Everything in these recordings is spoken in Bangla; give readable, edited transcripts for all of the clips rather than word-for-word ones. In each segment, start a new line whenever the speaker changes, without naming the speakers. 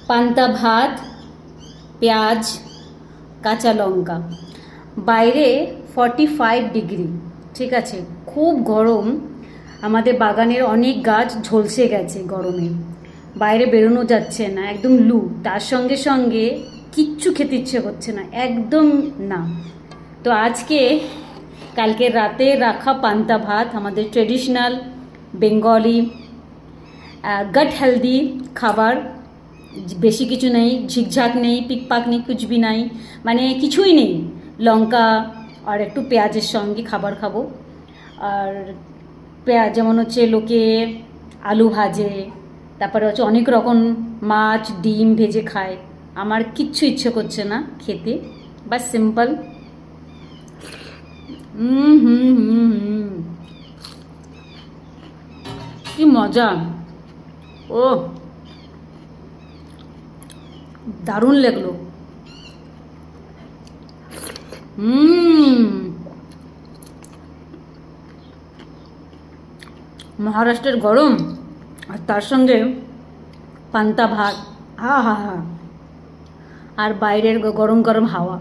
পান্তা ভাত, পেঁয়াজ, কাঁচা লঙ্কা। বাইরে 45 ডিগ্রি, ঠিক আছে, খুব গরম। আমাদের বাগানের অনেক গাছ ঝলসে গেছে গরমে, বাইরে বেরোনো যাচ্ছে না, একদম লু। তার সঙ্গে সঙ্গে কিচ্ছু খেতে ইচ্ছে করছে না, একদম না। তো আজকে কালকে রাতে রাখা পান্তা ভাত, আমাদের ট্রেডিশনাল বেঙ্গলি গট হেলদি খাবার। বেশি কিছু নেই, ঝিকঝাক নেই, পিকপাক নেই, কুচবি নাই, মানে কিছুই নেই। লঙ্কা আর একটু পেঁয়াজের সঙ্গে খাবার খাবো। আর পেঁয়াজ যেমন হচ্ছে লোকে আলু ভাজে, তারপরে হচ্ছে অনেক রকম মাছ ডিম ভেজে খায়। আমার কিচ্ছু ইচ্ছে করছে না খেতে, বাস সিম্পল। কি মজা! ও দারুণ লাগলো। মহারাষ্ট্রের গরম আর তার সঙ্গে পান্তা ভাত, হা হা হা, আর বাইরের গরম গরম হাওয়া।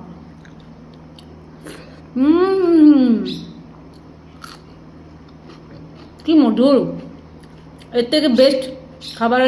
কি মধুর! এর থেকে বেস্ট খাবার